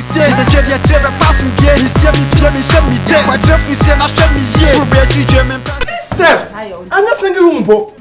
say the dread ya tear pass me here. He see me pia me show me there. My dread we say na show me here. Who be a German Jesus. I'm not singing room po.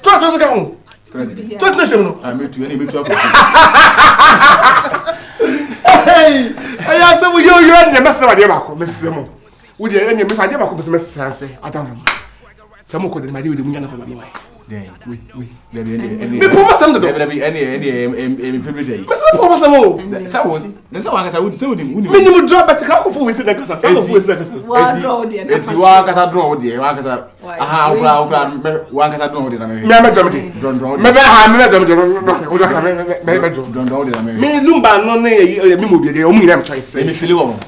Try to go home. Try to listen. I met you any bit of. Hey, I say we you and the master of the Marco, Miss Simon. Would you any Miss Idea Marco, Miss Sansa? I don't know. Some could my dear with the woman of my wife. We. There be any promise them to be any favorite. What's the promise of someone? There's no one I would say with him. Minimum drop at the couple for we said that because it's you are as I draw, dear. One as a one as I draw. Don't draw. Maybe Lumba, no name, the only choice. Let me feel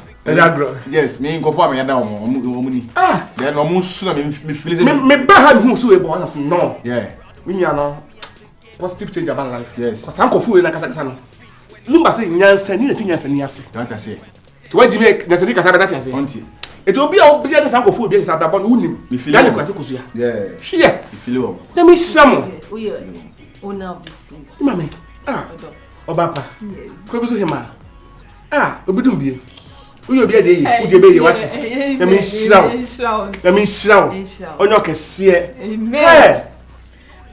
yes, me go for me down. Ah, then almost me feeling me behind who so born us no. Yeah. We are no positive change about life. Yes. Cause I'm kofu na kasa no. Lumba say nyansa ni na tinyansa ni ase. That I say. To what you make nyansa ni kasa be that I say. Auntie. It will be a be the sankofu be say about unim. Me feel that kwase kosu ya. Yeah. Share. Me feel let me shamo. We owner of this place. Mama. Ah. Obapa. Ko be so hima. Ah, obidum bie. We will be a day, who be what? Let me shout. Let me shout. On your cassia. Amen.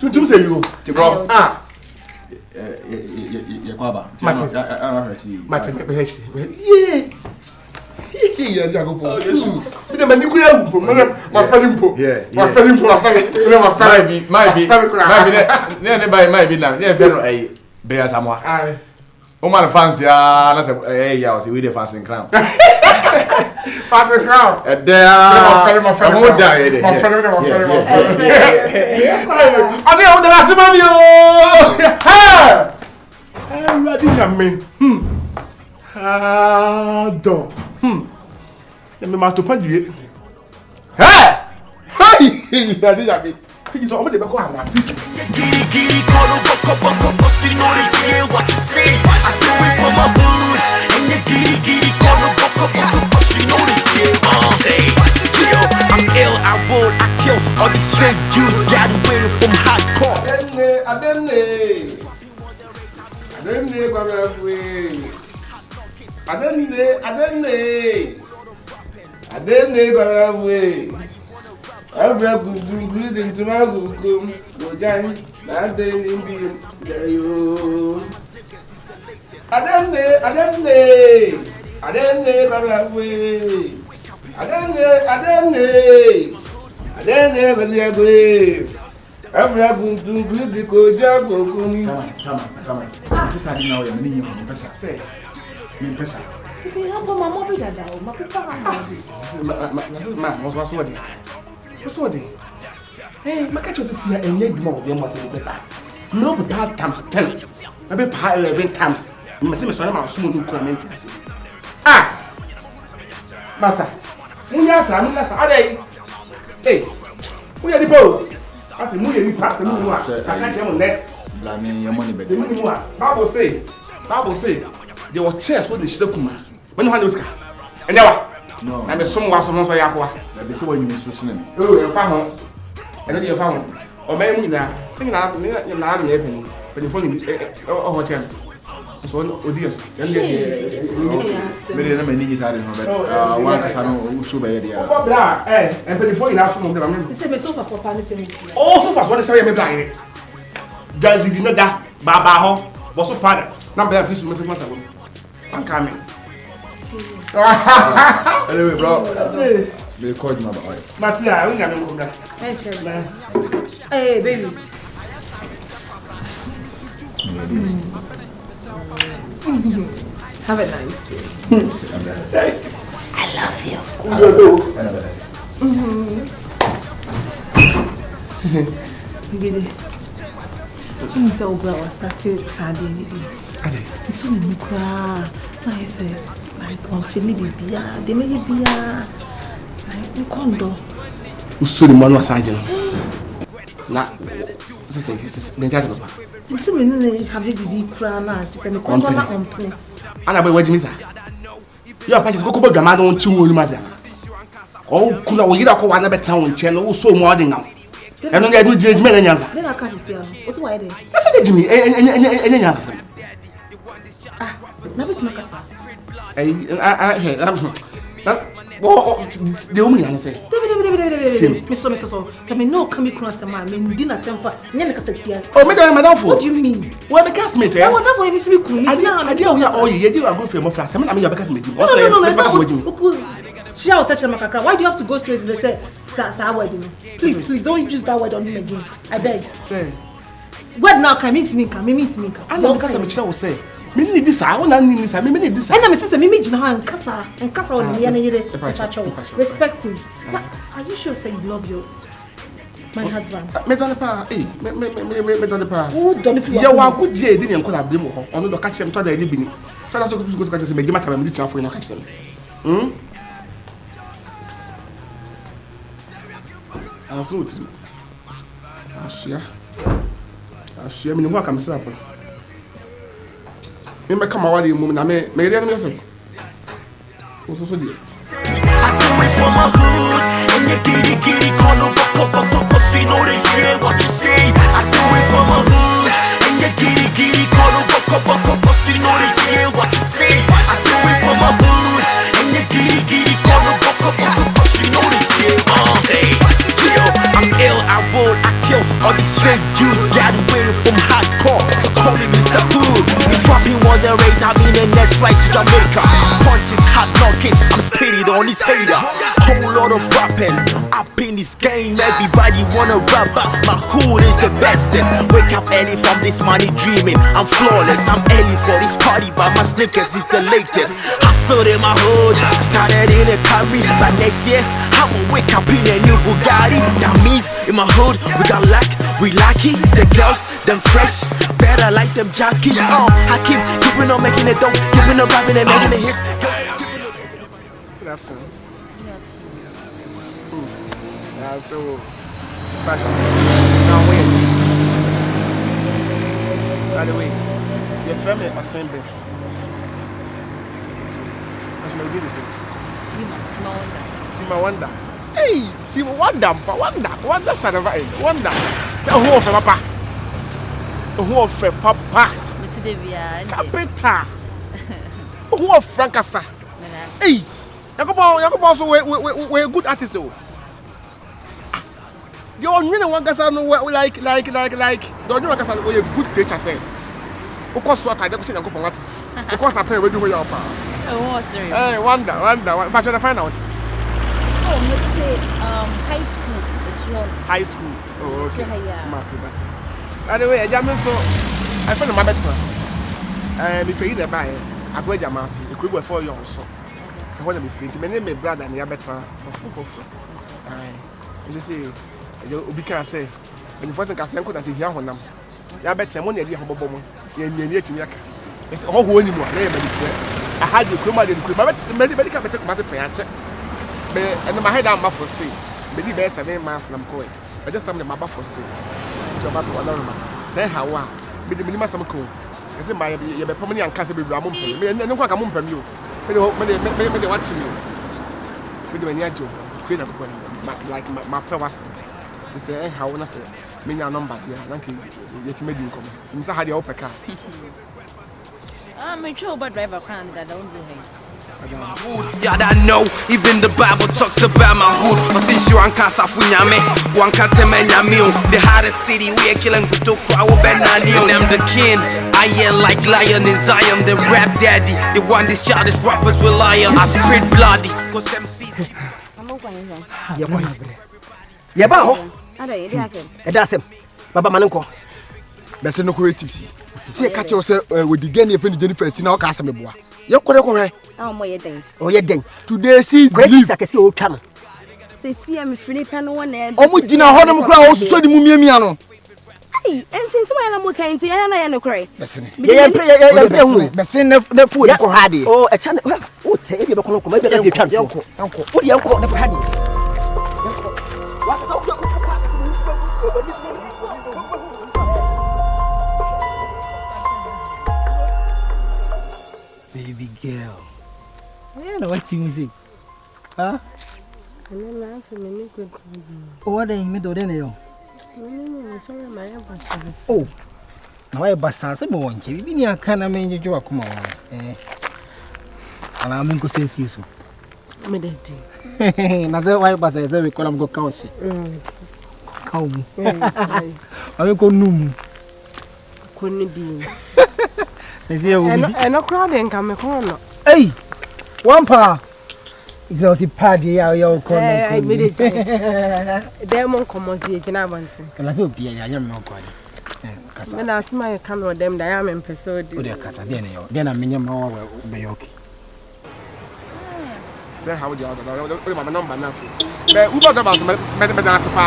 To say you, bro. Ah, Yakwaba. Martin, yeah. The Manicura, my friend, my friend, might be now. Yeah, bear someone. Oh man, fancy, that's a yeah, we the fancy crown. Fancy crown. There, my friend, my friend. I the last man, you. I'm ready, let me to punch you. Hey! Hey! It's all the back one. Giri call boko so you know they hear what you say. I still wait for my hood. And you giri call boko so you know they hear what you say. Yo, I'm ill, I roll, I kill. All these fake Jews got away from hardcore. I didn't every good into my good go down, that day in being there. You I don't every good go job. Come on. This is how you know you're meaning from the say. My mother what's what? Hey, my catch was a fear and made more than what's in the paper. No, bad times 10. Maybe 11 times. You must see me so soon to comment. Ah, Massa, hey, we are the both. That's a movie part of the moon. I can't tell that. Blaming your money, but the money. Bible say, there were chairs with the Shokuma. When you had Oscar. And now, no, I'm a someone by Aqua. That's the way you miss listening. Oh, you're found. And you're found. Or maybe now, singing out in the avenue, but if only hotel. So, oh dear, many of the is added, but one can show by the other. And before you ask them, it's so fast for Panis. Also, fast one say, I'm blind. That did not that Baba was so part. Number of fish, Mr. I'm coming. Anyway, bro, they called me about it. Matia, we got no come. Hey, baby. Have a nice day. I love you. Get it. I'm so glad I started studying. It's so many cry. I said, like, I'm feeling baby. They make it be like condo. Who's the man was saying? Nah, this the entire papa. It's a minute. Have you been crying? Just a company. And I what you miss. You are just go about the man on 2 months. Oh, could I get a one better town channel so more than now? And only I do judge men. Then I can't see. What's why? That's what Jimmy. Ah, na bit makasa. The woman answer. Me so. So me no come across a man, me dinner temper. Nyane kasa tia. Oh, madam for. What do you mean? Well, the classmate. I want to be speak me. I didn't know you do a good film of us. I'm your classmate. No. Why do you have to go straight to the say wedding? Please don't use that word on him again. I beg. Say. What now can meet me? I know because I'm say. Me need this. I want need this. Me need this. And I'm saying me jina and kasa on me and respect him. Are you sure say you love my husband? Me don't pa. Me don't pa. Who don't feel? Yeah, wa good day dey nko na blame ho. Ono do catch him to da ni bini. To da so go say me gima ta me di chafo na catch him. Aso ti. Aso me ni ho aka me sra pa. Me come out the moment. Me ready to say. What's so dear? I do it for my hood, and you giddy, call no buck, so you know they hear what you say. I do it for my hood, and you giddy, call no buck, so you know they hear what you say. I do it for my hood, and you giddy, call no buck, so you know they hear what you say. I'm ill, I roll, I kill all these fake Jews. Got away from hardcore, so call me Mr. Hood. If rapping was a race, I'll be the next flight to Jamaica. Punches, hot knockers, I'm spitting on this hater. Whole lot of rappers up in this game. Everybody wanna rap, but my hood is the bestest. Wake up early from this money dreaming. I'm flawless, I'm early for this party, but my sneakers is the latest. Hustle in my hood, started in a Camry, but next year I'ma wake up in a new Bugatti. That means in my hood we got luck, we lucky. The girls, them fresh, better like them jockeys. I keeping on making it dope, keeping on rapping and making it hits. Good afternoon. Yeah, so fashion. Now wait. By the way, your family are 10 best. Fashion will do the same. Tema Wonder. Hey, Tema Wonder, Wonder Shadava, Wonder. The whole of Papa. The whole of Papa. Capita. Who of Francasa? Hey, Yakobo also we're good artists though. You only one gasa no like. Don't you gasa we a good teacher say. Because what I don't think Yakobo what. Because I pay we do we your pa. Oh, sorry. Hey, Wonder. But you find out. Oh, let's say high school. High school. Oh, okay. Marty. By the way, I found my better. If you either buy, I go to Jamasi. The crib for you also. I want to be free. My name is brother and you're better for free. You see, you can say, when you first can say, I'm going to hear on them. You're better money. You're home. You're near to me. It's all who anymore. I had the crib, but medical better massive paycheck. And my head I'm for stay. Maybe there's a name mass and I'm going. I just tell them my for stay. To about another say how with the minimum some cool. I say my permanent and cancer be Ramon. Me no kwa kamum pam you. Me watching you. Me do any job. Create a like my purpose. To say how wanna say me na number there. Thank you. Yet made you come. You say how the upper car. I'm a trouble driver crown that don't do it. Yeah, I know. Even the Bible talks about my hood. But since you want casa funyame, one can't tell me the hardest city we are killing with the crowd benani. I'm the king. I am like lion in Zion, the rap daddy. The one these childish rappers will lie on. I spit bloody. Cause MCs. That's him. Baba Manunko. That's no creative. See, catch yourself with the game if you didn't now cast me boy. You're correct. Oh, yeah, then. Today sees great. I can see old camel. Say, see, I'm Philip and one. Oh, we didn't hold them crowd, so the Mumiano. Hey, and since when I'm looking to I know cry. Listen, the food had it. Oh, a channel. Oh, say, if you're going to come, maybe that's your uncle. What do you call the honey? Baby girl. I know what you say. Huh? What are you doing? Oh, Na why basa se mo wonche bibi ni aka na me njojo akoma wa. Ana me nko sensi so. Me dedi. Na ze why basa ze we kolam go kausi. Kaum. Ame ko num. Ko ni di. Eze wo bi. Eno crowd en ka me ko no. Hey. Wampa. It's also party ya ko no. I made it. Demon komozi e jina bansi. Kana so bia ya me ko ani. Kasa. Me na asima e kan no dem da ya me mpese O de kasa de na yo. De na menye ma wa be yoki. Say how the other my number now. But Uber drivers me dance pa.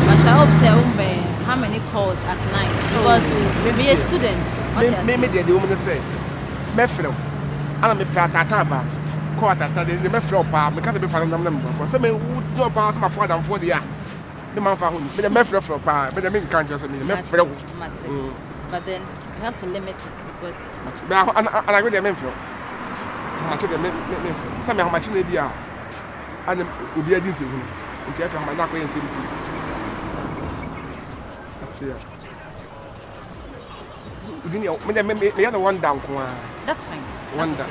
But I hope say how many calls at night because we are students. Me the woman say me frɛ ana me patata ba ko atata de me frɛ pa me ka se be fa nam ko se me wo pa se ma fo adam fo dia me man fa hu me me frɛ pa me me kan just me frɛ but then you have to limit it because ana go de me frɛ ma che de me se me ha ma che na bia ana obi adi se hu nti afa ma na ko yen se mpu atia me the one down. That's fine. One down.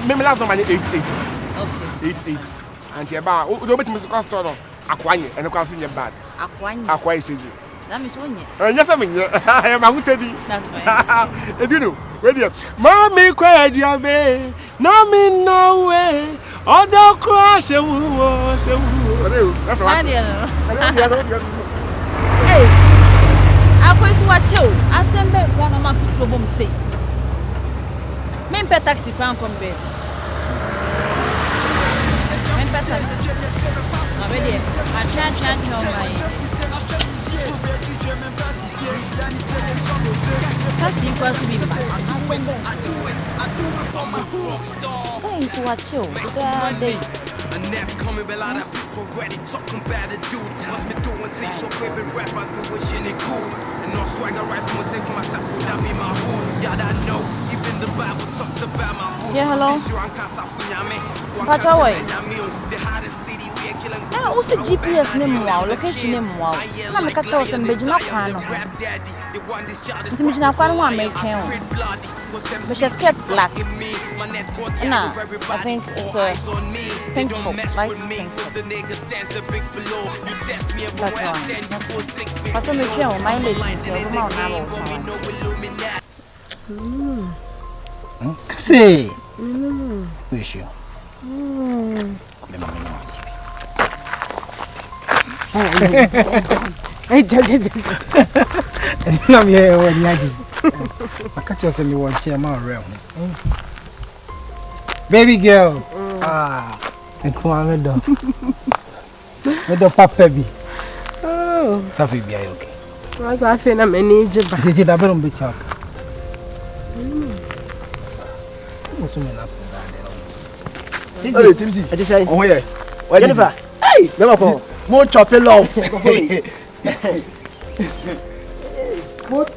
Me last number 88. Okay. 88. And you ba o do beti musical store no akwanye ene kwa so nye bad. Akwanye sheji. That means one ye. Yes am nye. I am hutedi. That's fine. You know, wait there. Mommy kwa diabe. No me no way. Odo crash ewu. Hey. Akwesi wache o asembe kwa na ma fitro bom sei men pe taxi kwan kom be men pe taxi na be dey a chan mai taxi kwa su bi ma hey so wache o da dey and never coming but a lot of people ready talking about the dude must be doing things your favorite rappers do wishing it cool and no swagger right from within for myself would that be my hood y'all that know even the Bible talks about my hood yeah hello Pacha way ah what's the GPS name wow location name wow na me ka chawo sem bejina kwa no nti me jina kwa no wa make ken but she skirt black nah I think it's a pink top light pink that's one Pacha me ken o mileage nti o ma na lo Kasi. Wish you. Hey, jaja. Na me e woni agi. Akacho se me won chairman realm. Baby girl. Ekwa do. Me do papa bi. Oh. Safi bi ayo okay. Was I feel na many jiba. Titi da berum bi chak. Oso me na so da. Hey, Timsi. I just say. Oh yeah. Jennifer. Hey, mama ko. Mo chop it love.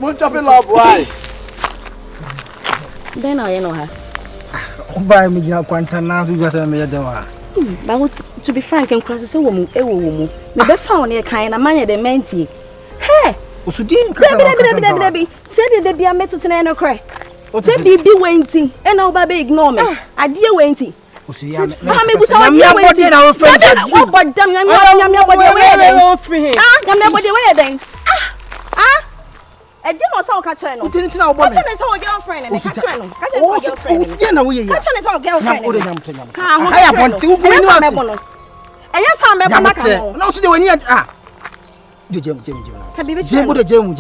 Mo chop it love why? Then I know her. Oba mi jina kwanta na so just me yede wa. But to be frank and cross say wo mu. Me be found e kan na manya de menti. Hey. Osudi nkasa na nkasa. Debi. Say de bia metutu na no cry. Say bibi wenti. E na oba be ignore me. Ade wenti. Osi ya me. Mama me buta ode wenti. Na wo friend. What but damn nyame body we den. Nyame body we den. E dey no say o ka kire no. Uti na wo bo me. Ka kire say o girlfriend na ka kire no. Ka kire say o girlfriend. Uti na wo ye ya. Ka kire say o girlfriend. Na wo de nyam tanyam. Ka ho. Aya bonti wo bo ni wase. E ya sa me bo na ka no. Na so de wani de jem. Ka bibi jemu de jemu.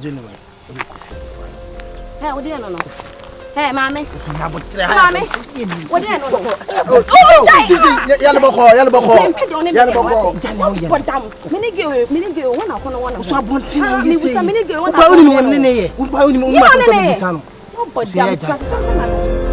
Jenu. Hey, what do you know? Hey, mommy. Mommy. What do you know? Yalla bako. What damn? Mini girl, one I want. So abonti wo Me yesi. mini girl, one Wo ba oni mo ne ye. Wo ba oni mo ma so ko bisa no. No, but damn.